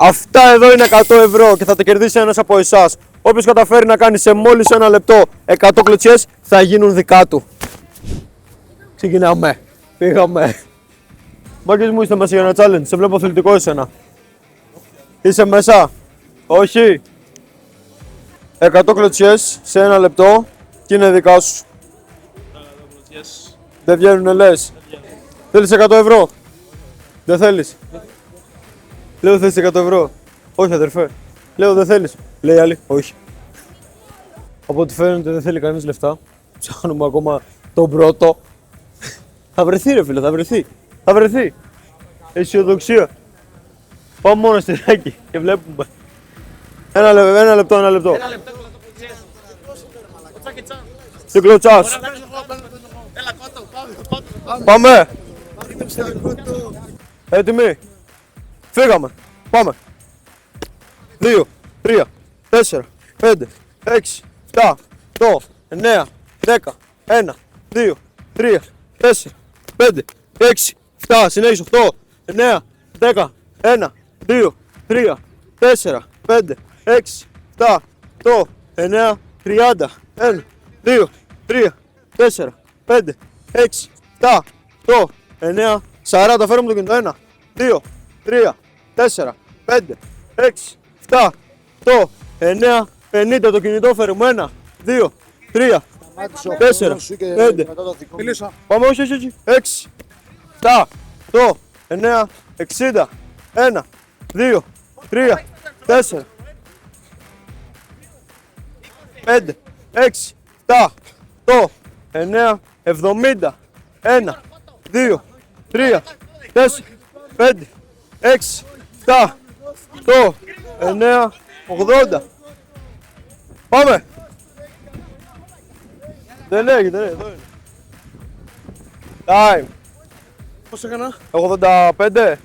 Αυτά εδώ είναι 100 ευρώ και θα τα κερδίσει ένας από εσάς. Όποιος καταφέρει να κάνει σε μόλις ένα λεπτό 100 κλωτσιές θα γίνουν δικά του. Ξεκινάμε. Πήγαμε. Μάγκες μου, είστε μέσα για ένα challenge. Σε βλέπω αθλητικό εσένα. Είσαι μέσα. Όχι. 100 κλωτσιές σε ένα λεπτό και είναι δικά σου. Δεν βγαίνουνε λες. Θέλεις 100 ευρώ. Δεν θέλεις. Λέω θέλεις 100 ευρώ. Όχι αδερφέ. Λέω δεν θέλεις. Λέει άλλη. Όχι. Από ό,τι φαίνεται δεν θέλει κανείς λεφτά. Ψάχνουμε ακόμα τον πρώτο. Θα βρεθεί ρε φίλε, θα βρεθεί. Θα βρεθεί. Αισιοδοξία. Πάμε μόνο στηράκι και βλέπουμε. Ένα λεπτό. Τι κλωτσάς. Πάμε. Έτοιμοι. Φύγαμε. Πάμε. 2, 3, 4, 5, 6, 7, 8, 9, 10, 1, 2, 3, 4, 5, 6, 7, συνέχισε 8, 9, 10, 1, 2, 3, 4, 5, 6, 7, 8, 9, 30, 1, 2, 3, 4, 5, 6, 7, 8, 9, 40, φέρουμε το κινητό, 1, 2, 3, 4, 5, 6, 7, 8, 9, 50 το κινητό φέρουμε, 1, 2, 3, 4, 5, πάμε όχι, 6, 7, 8, 9, 60, 1, 2, 3, 4, 5, 6, 7, 8, 9, 70, 1, 2, 3, 4, 5, 6, 7, 8, 9, 80. Πάμε! Δεν λέγεται, εδώ είναι. Time. Πώς έκανα? 85.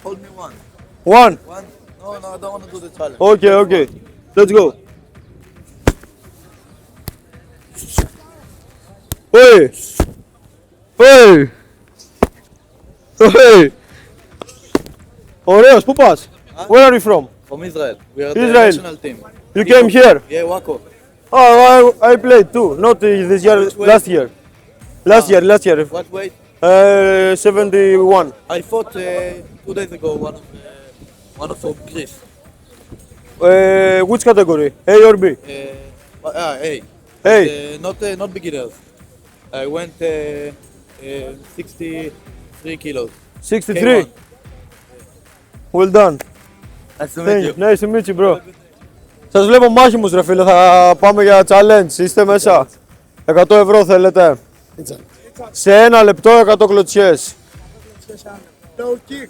Hold me one. One. One? No, I don't want to do the challenge. Okay. Let's go. Hey! Ωραίος, πού πας? Where are you from? From Israel. We are the Israel. national team. You came here? Yeah, Waco. Oh, I played too. Not this year, Which way? last year. Last year. What weight? 71. I fought 2 days ago one of from Greece. Which category? A or B? A. A. Not beginners. I went 63 kilos. 63. K1. Well done. Nice to meet Thank you. you. Nice to meet you, bro. Σας βλέπω μάχημους ρε φίλε, θα πάμε για challenge, είστε μέσα. 100 ευρώ θέλετε. Σε ένα λεπτό 100 κλωτσιές. Low kick.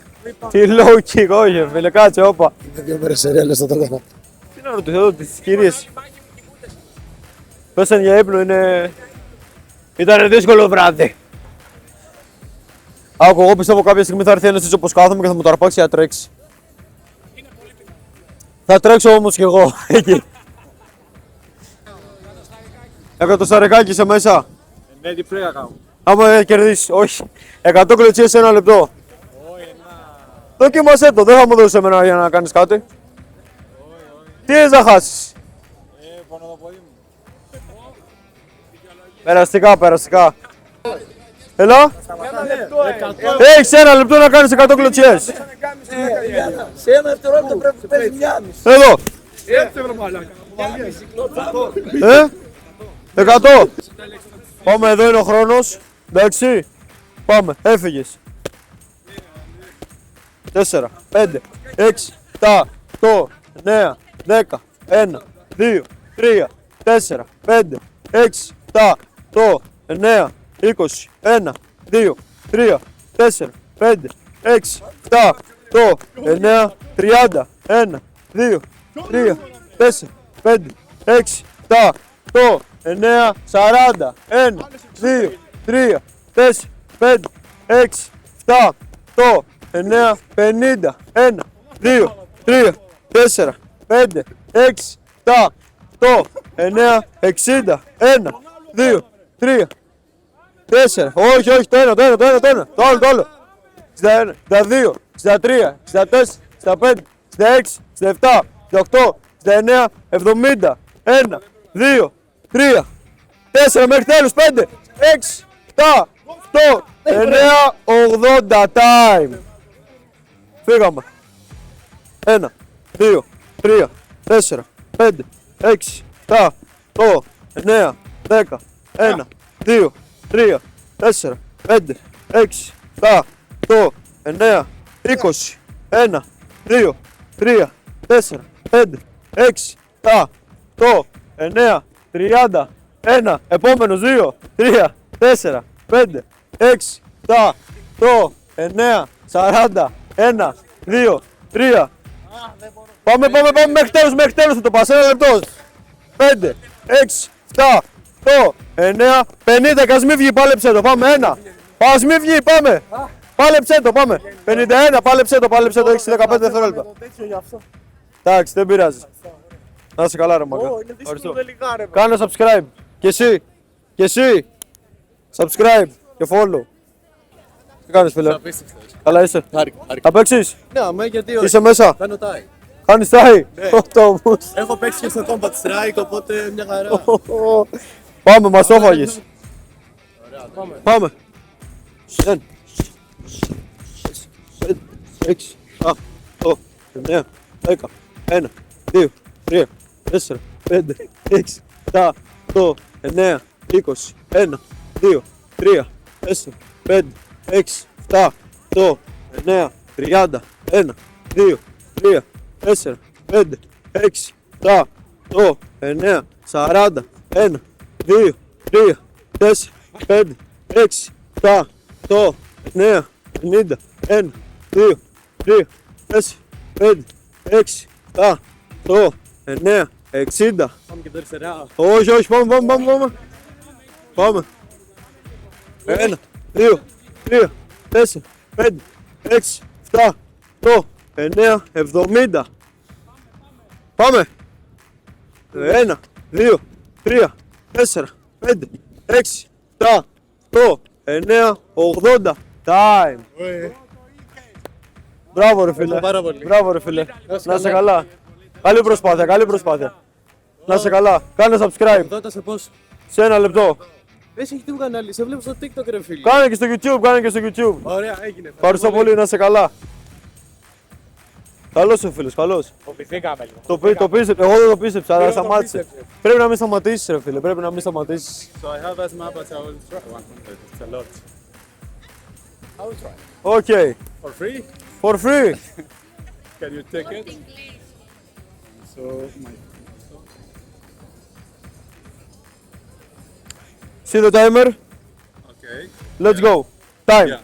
Τι low kick, όχι ρε φίλε, κάτσε, όπα. Είναι 2 μέρες σε ρέλες θα το κάνω. Τι να ρωτήσω εδώ, τις κυρίες. Πέσαν για ύπνο, Ήτανε δύσκολο βράδυ. Άκου, εγώ πιστεύω κάποια στιγμή θα έρθει ένας έτσι όπως κάθομαι και θα μου το αρπάξει να τρέξει. Θα τρέξω όμως κι εγώ, εκεί. Εκατοσταρικάκι είσαι μέσα. Ναι, τι πρέπει να κάνω. Άμα κερδίσεις, όχι. 100 κλωτσίες σε ένα λεπτό. Δοκίμασέ το, δεν θα μου δώσεις εμένα για να κάνεις κάτι. Τι έχεις να χάσεις? Πονώ το πόδι μου. Περαστικά. Έλα. Έχεις ένα λεπτό να κάνεις 100 κλωτσιές. Σε ένα δευτερόλεπτο πρέπει να παίζει μια μισή. Εδώ. Έτσι βρε μαλάκα. 100. Πάμε, εδώ είναι ο χρόνος. Εντάξει. Πάμε, έφυγες. 4, 5, 6, 7, 8, 9, 10, 1, 2, 3, 4, 5, 6, 7, 8, 9, 20, 1, 2, 3, 4, 5, 6, 7, 8, 9, 30, 1, 2, 3, 4, 5, 6, 7, 8, 9, 40, 1, 2, 3, 4, 5, 6, 7, 8, 9, 50, 1, 2, 3, 4, 5, 6, 7, 8, 9, 60, 1, 2, 3, 4, όχι, το ένα, το άλλο, 61, 62, 63, 64, 65, 66, 67, 68, 69, 70. 1, 2, 3, 4 μέχρι τέλους. 5, 6, 7, 8, 9, 80. Time. Φύγαμε. 1, 2, 3, 4, 5, 6, 7, 8, 9, 10. 1, 2, 3, 4, 5, 6, 7, 8, 9, 20. 1, 2, 3, 4, 5, 6, 7, 8, 9, 30. 1, επόμενος 2, 3, 4, 5, 6, 7, 8, 9, 40. 1, 2, 3. Πάμε μέχρι τέλους θα το πας. 1 λεπτό. 5, 6, 7, 8, 9, 50. Ας μη βγει, πάλεψε το. Πάμε 1. Ας μη βγει, πάμε. Πάλεψε το, πάμε. 51, πάλεψε το. Έχεις 15 δευτερόλεπτα. Εντάξει, δεν πειράζει. Να είσαι καλά ρε μαγκα. Κάνε subscribe. Και εσύ. Subscribe και follow. Τι κάνεις φίλε? Καλά είσαι? Θα παίξεις? Ναι, αμέ, γιατί όχι. Είσαι μέσα? Κάνω τάι. Κάνεις τάι? Οτόμους. Έχω παίξει και στο Combat Strike, οπότε μια χαρά. Πάμε, μας το έφαγες. Πάμε. 1, 6, 7, 8, 9, 10, 1, 2, 3, 4, 5, 6, 7, 8, 9, 20, 1, 2, 3, 4, 5, 6, 7, 8, 9, 30, 1, 2, 3, 4, 5, 6, 7, 8, 9, 40, 1, 2, 3, 4, 5, 6, 7, 8, 9, 50, 1, 2, 3, 4, 5, 6, 7, 8, 9, 60. Πάμε και αριστερά. Όχι, πάμε. 1, 2, 3, 4, 5, 6, 7, 8, 9, 70. Πάμε. 1, 2, 3, 4, 5, 6, 7, 8, 9, 80. Time. Μπράβο ρε φίλε. Πάρα πολύ. Μπράβο ρε φίλε. Να είσαι καλά. Καλή προσπάθεια. Να είσαι καλά. Κάνε subscribe. Δώτα σε πώς. Σε 1 λεπτό. Εσύ έχει τι κανάλι, σε βλέπω στο TikTok ρε φίλε. Κάνε και στο YouTube. Ωραία, έγινε. Ευχαριστώ πολύ, να είσαι καλά. Καλός ο φίλος, καλός. Φοβηθήκαμε λίγο. Το πίστεψε, εγώ δεν το πίστεψα, αλλά Εγώ το σταμάτησε. πίστεψα. Πρέπει να μην σταματήσεις ρε φίλε, πρέπει να μην σταματήσεις. So I have as map as I will try 100. It's a lot. I will try. Okay, For free? for free. Can you take it? So my See the timer? okay. Let's go. Time. Yeah.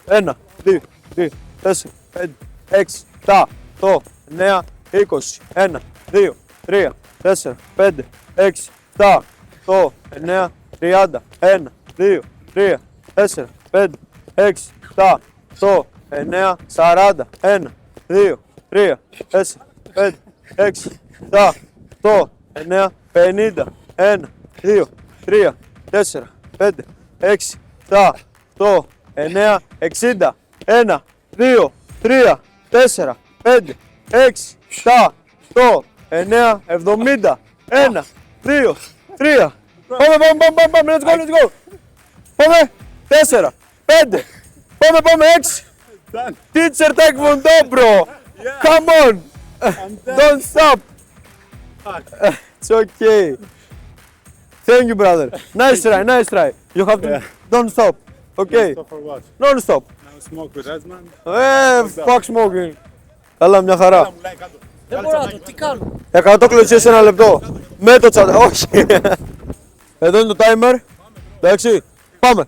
Ένα, 2, 3, 4, 5, 6, 7, 8, 9, 20. 1, 2, 3, 4, 5, 6, 7, 8, 9, 30. 1, 2, 3, 4, 5, 6, 7, 8, 9, 40. 1, 2, 3, 4, 5, 6, 7, 8, 9, 50. 1, 2, 3, 4, 5, 6, 7, 8, 9, 60. 1, 2, 3, 4, 5, 6, 7, 8, 9, 70. 1, 2, 3. Πάμε, let's go. Πάμε, 4, 5. Πάμε, 6. Teacher taekwondo, bro. Come on. Don't stop. It's okay. Thank you, brother. Nice try. You have to, don't stop. Okay, So for what? non-stop. Now smoke with Esman. Fuck smoking. Καλά, μια χαρά. Δεν μπορώ να το, τι κάνω. 100 κλωτσίες σε 1 λεπτό. Με το τσάντα, όχι. Εδώ είναι το timer. Εντάξει, πάμε.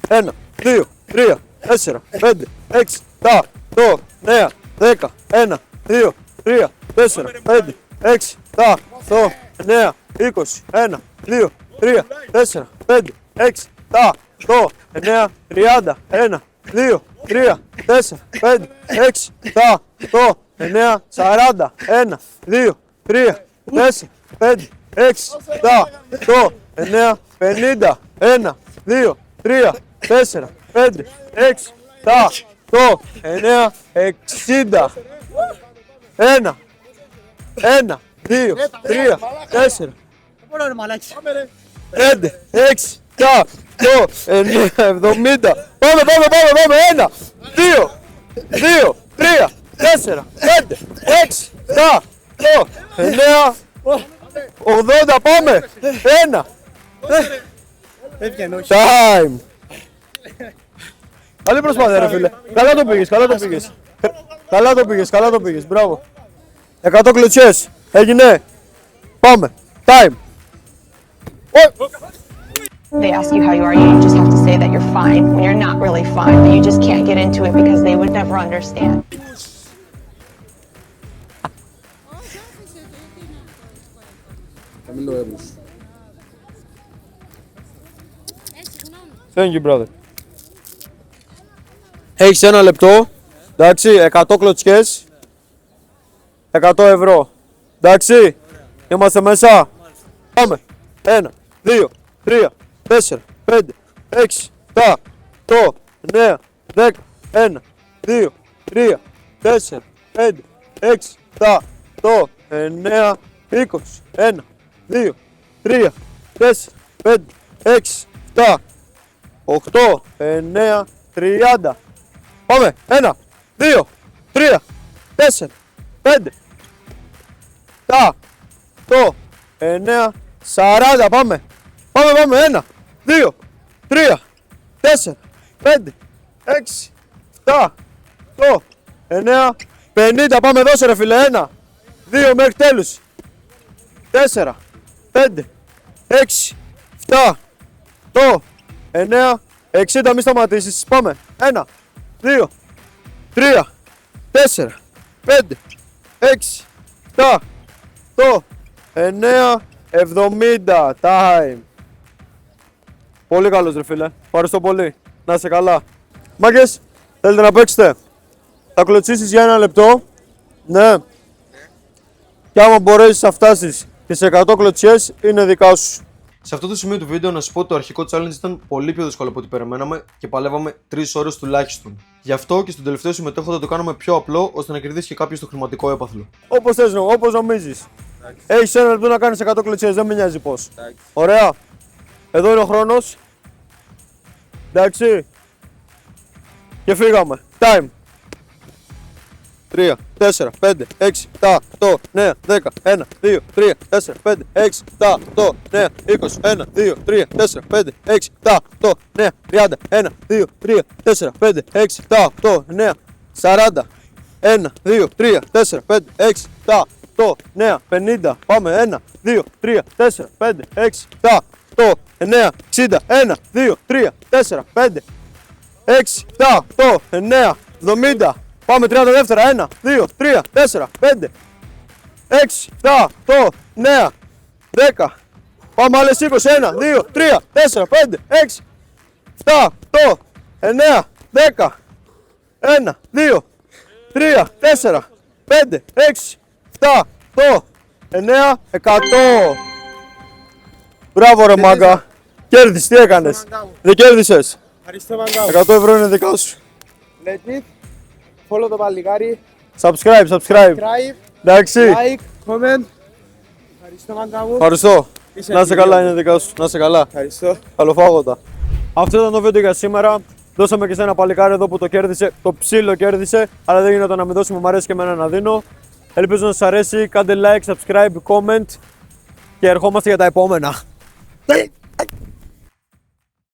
1, 2, 3, 4, 5, 6, 7, 8, 9, 10. 1, 2, 3, 4, 5, 6, 7, 8, 9, 20. 1, 2, 3, 4, 5, 6, 7, 8, 9, 30. 1, 2, 3, 4, 5, 6, 7, 8, 9, 40. 1, 2, 3, 4, 5, 6, 7, 8, 9, 50. 1, 2, 3, 4, 5, 6, 7, 8, 9, 60. 1, 1, 2, 3, 4, 5, 6, 7, 8, 9, 70. Πάμε. 1, 2, 2, 3, 4, 5, 6, 7, 8, 9, 80. Πάμε. 1. Time. Καλή προσπάθεια ρε φίλε. Καλά το πήγες. Μπράβο. 100 κλωτσιές. Έγινε. Πάμε. Time. They ask you how you are, you just have to say that you're fine when you're not really fine, but you just can't get into it because they would never understand. Thank you, brother. Έχεις 1 λεπτό. Εντάξει, 100 κλωτσιές. 100 ευρώ. Εντάξει, είμαστε μέσα. Πάμε. 1, 2, 3, 4, 5, 6, 7, 8, 9, 10. 1, 2, 3, 4, 5, 6, 7, 8, 9, 20. 1, 2, 3, 4, 5, 6, 7, 8, 9, 30. Πάμε. 1, 2, 3, 4, 5, 7, 8, 9, 40. Πάμε. 1, 2, 3, 4, 5, 6, 7, 8, 9, 50. Πάμε, δώσε ρε φίλε. 1, 2 μέχρι τέλους. 4, 5, 6, 7, 8, 9, 60. Μη σταματήσεις. Πάμε. 1, 2, 3, 4, 5, 6, 7, 8, 9, 70. Time. Πολύ καλός ρε φίλε. Ευχαριστώ πολύ. Να είσαι καλά. Μάγκες, θέλετε να παίξετε? Θα κλωτσίσεις για 1 λεπτό. Ναι. Και άμα μπορέσεις να φτάσεις και σε 100 κλωτσιές, είναι δικά σου. Σε αυτό το σημείο του βίντεο να σας πω ότι το αρχικό challenge ήταν πολύ πιο δύσκολο από ό,τι περιμέναμε και παλεύαμε 3 ώρες τουλάχιστον. Γι' αυτό και στον τελευταίο συμμετέχοντα θα το κάνουμε πιο απλό ώστε να κερδίσει και κάποιος το χρηματικό έπαθλο. Όπως θες, όπως νομίζεις. Έχεις 1 λεπτό να κάνεις 100 κλωτσιές, δεν με νοιάζει πώς. Ωραία. Εδώ είναι ο χρόνος. Εντάξει. Και φύγαμε. Time. 3, 4, 5, 6, 7, 8, 9, 10, 1, 2, 3, 4, 5, 6, 7, 8, 9, 20, 1, 2, 3, 4, 5, 6, 7, 8, 9, 30, 1, 2, 3, 4, 5, 6, 7, 8, 9, 40, 1, 2, 3, 4, 5, 6, 7, 8, 9, 50, πάμε, 1, 2, 3, 4, 5, 6, 7, 8, 9, 60, 1, 2, 3, 4, 5, 6, 7, 8, 9, 70. Πάμε 30 δεύτερα. 1, 2, 3, 4, 5, 6, 7, 8, 9, 10. Πάμε άλλες 20. 1, 2, 3, 4, 5, 6, 7, 8, 9, 10. 1, 2, 3, 4, 5, 6, 7, 8, 9, 100. Μπράβο ρε μάγκα. Κέρδισες, τι έκανες? Δεν κέρδισες. 100 ευρώ είναι δικά σου. Let it. Follow το παλικάρι. Subscribe. Εντάξει. Like, comment. Ευχαριστώ μάγκα μου. Ευχαριστώ. Να είσαι καλά, είναι δικά σου. Να είσαι καλά. Ευχαριστώ. Καλοφάγοντα. Αυτό ήταν το βίντεο για σήμερα. Δώσαμε και σε ένα παλικάρι εδώ που το κέρδισε. Το ψήλο κέρδισε. Αλλά δεν γίνεται να μην δώσουμε. Μου αρέσει και εμένα να δίνω. Ελπίζω να σας αρέσει. Κάντε like, subscribe, comment. Και ερχόμαστε για τα επόμενα.